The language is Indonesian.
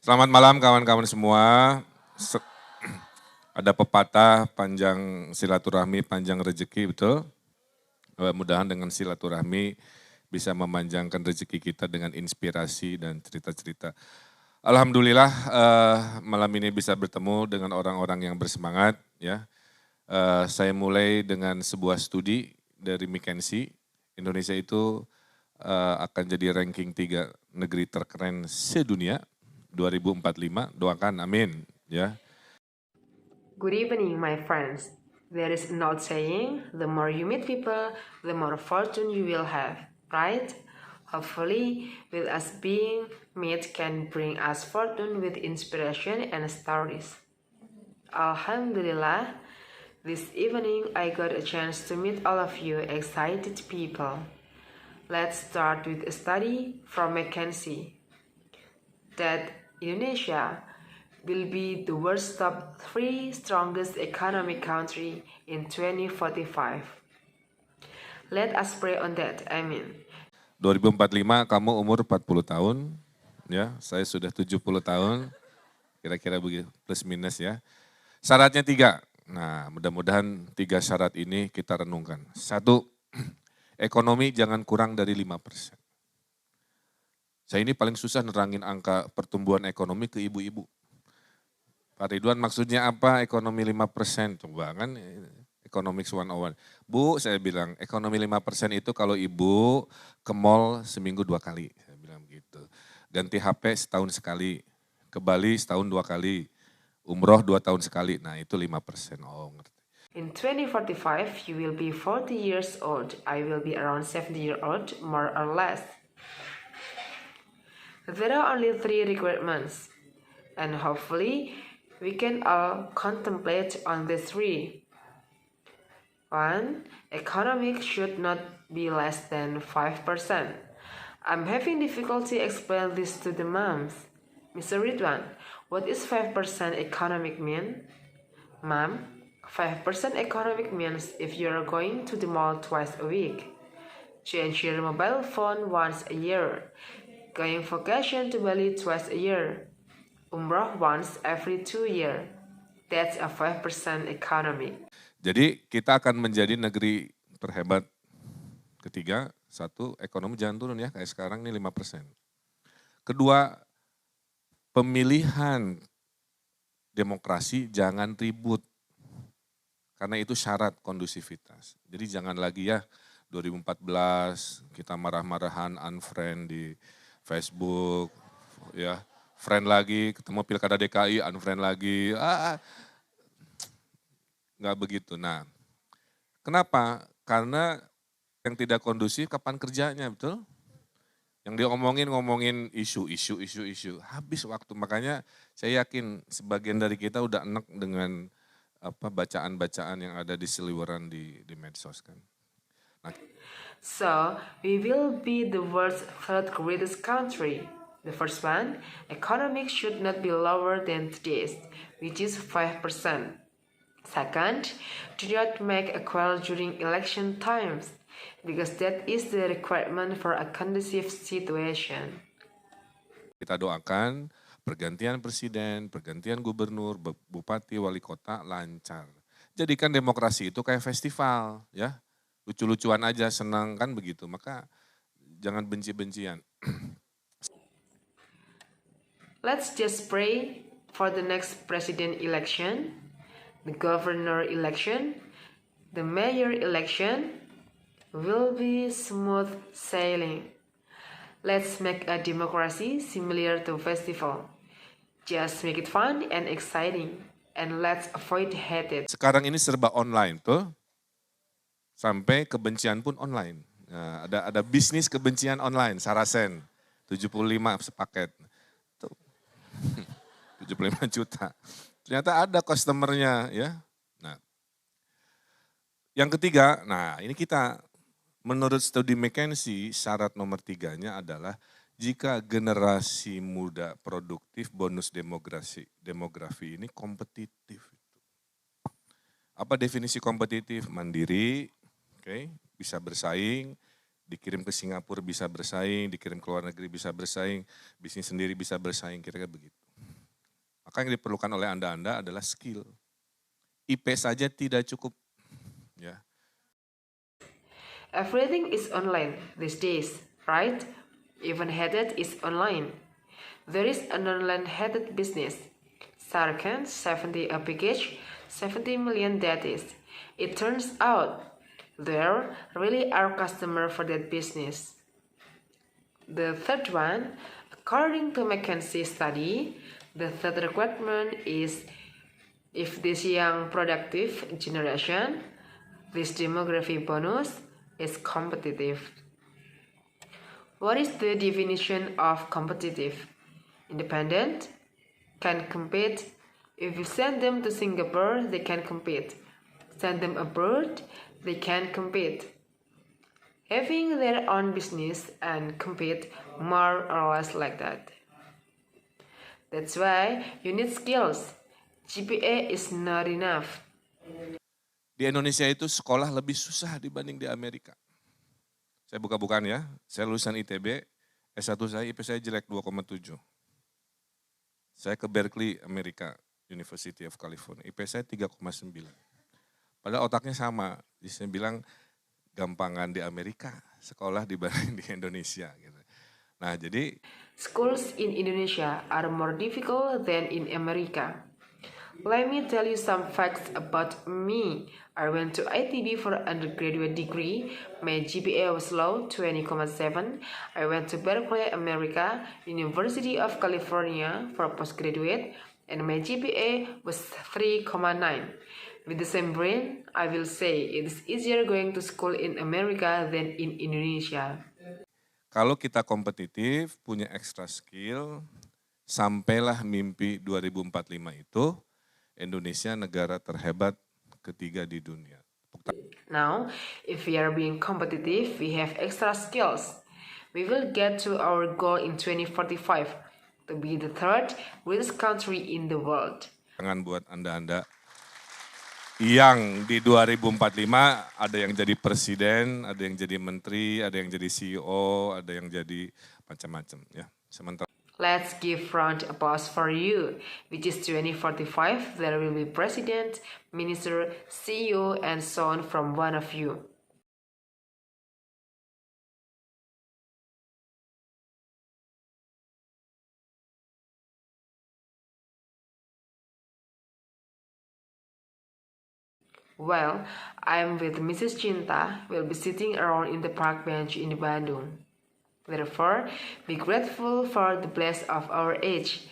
Selamat malam kawan-kawan semua. Ada pepatah panjang silaturahmi, panjang rezeki, betul? Mudah-mudahan dengan silaturahmi bisa memanjangkan rezeki kita dengan inspirasi dan cerita-cerita. Alhamdulillah malam ini bisa bertemu dengan orang-orang yang bersemangat. Ya, saya mulai dengan sebuah studi dari McKinsey. Indonesia itu akan jadi ranking 3 negeri terkeren sedunia 2045. Doakan, amin. Ya. Good evening, my friends. There is an old saying, the more you meet people, the more fortune you will have, right? Hopefully, with us being met can bring us fortune with inspiration and stories. Alhamdulillah, this evening I got a chance to meet all of you excited people. Let's start with a study from McKinsey that Indonesia will be the world's top 3 strongest economic country in 2045. Let us pray on that. Amin. 2045 kamu umur 40 tahun, ya, saya sudah 70 tahun, kira-kira begitu, plus minus ya. Syaratnya 3, nah mudah-mudahan 3 syarat ini kita renungkan. 1, ekonomi jangan kurang dari 5%. Saya ini paling susah nerangin angka pertumbuhan ekonomi ke ibu-ibu. Pak Ridwan maksudnya apa ekonomi 5%? Coba kan Economics 101. Bu, saya bilang ekonomi 5% itu kalau ibu ke mall seminggu 2 kali. Saya bilang begitu. Ganti HP setahun sekali. Ke Bali setahun 2 kali. Umroh 2 tahun sekali. Nah itu 5%. Oh ngerti. In 2045, you will be 40 years old. I will be around 70 years old, more or less. There are only 3 requirements, and hopefully, we can all contemplate on the 3. 1. Economic should not be less than 5%. I'm having difficulty explain this to the moms. Mr. Ridwan, what is 5% economic mean? Mom, 5% economic means if you're going to the mall twice a week, change your mobile phone once a year, going vacation to Bali twice a year, umrah once every 2 years. That's a 5% economy. Jadi kita akan menjadi negeri terhebat ketiga. 1, ekonomi jangan turun ya, kayak sekarang ini 5%. Kedua, pemilihan demokrasi jangan ribut. Karena itu syarat kondusivitas. Jadi jangan lagi ya 2014 kita marah-marahan unfriend di Facebook, ya friend lagi, ketemu pilkada DKI unfriend lagi, nggak begitu. Nah, kenapa? Karena yang tidak kondusif kapan kerjanya, betul? Yang ngomongin isu, habis waktu. Makanya saya yakin sebagian dari kita udah enek dengan bacaan-bacaan yang ada di seliweran di medsos kan. Nah, So, we will be the world's third greatest country. The first one, economic should not be lower than today's, which is 5%. Second, do not make a call during election times, because that is the requirement for a conducive situation. Kita doakan pergantian presiden, pergantian gubernur, bupati, wali kota lancar. Jadikan demokrasi itu kayak festival ya. Lucu-lucuan aja, senang kan begitu. Maka jangan benci-bencian. Let's just pray for the next president election, the governor election, the mayor election will be smooth sailing. Let's make a democracy similar to festival. Just make it fun and exciting, and let's avoid hatred. Sekarang ini serba online tuh, sampai kebencian pun online. Nah, ada bisnis kebencian online, Sarasen, 75 sepaket. Tuh. 75 juta. Ternyata ada customernya ya. Nah, yang ketiga, nah ini kita menurut studi McKinsey syarat nomor 3-nya adalah jika generasi muda produktif bonus demografi ini kompetitif. Apa definisi kompetitif? Mandiri, bisa bersaing, dikirim ke Singapura bisa bersaing, dikirim ke luar negeri bisa bersaing, bisnis sendiri bisa bersaing, kira-kira begitu. Maka yang diperlukan oleh Anda adalah skill. IP saja tidak cukup. Ya. Everything is online these days, right? Even headed is online. There is an online headed business. Sarkan 70 a package, 70 million that is. It turns out there really are customers for that business. The third one, according to McKinsey study, the third requirement is if this young productive generation, this demography bonus is competitive. What is the definition of competitive? Independent, can compete. If you send them to Singapore, they can compete. Send them abroad, they can compete. Having their own business and compete more or less like that. That's why you need skills. GPA is not enough. Di Indonesia itu sekolah lebih susah dibanding di Amerika. Saya buka-bukaan ya, saya lulusan ITB, S1 saya IP saya jelek 2,7. Saya ke Berkeley, Amerika, University of California, IP saya 3,9. Padahal otaknya sama, saya bilang gampangan di Amerika sekolah dibanding di Indonesia. Gitu. Nah jadi schools in Indonesia are more difficult than in America. Let me tell you some facts about me. I went to ITB for undergraduate degree. My GPA was low, 20,7. I went to Berkeley, America, University of California for postgraduate, and my GPA was 3,9. With the same brain, I will say it is easier going to school in America than in Indonesia. Kalau kita kompetitif, punya extra skill, sampailah mimpi 2045 itu, Indonesia negara terhebat ketiga di dunia. Now, if we are being competitive, we have extra skills. We will get to our goal in 2045 to be the third greatest country in the world. Jangan buat Anda yang di 2045 ada yang jadi presiden, ada yang jadi menteri, ada yang jadi CEO, ada yang jadi macam-macam ya. Sementara let's give round applause for you, which is 2045. There will be president, minister, CEO, and so on from one of you. Well, I'm with Mrs. Cinta. We'll be sitting around in the park bench in Bandung. Therefore, be grateful for the bless of our age.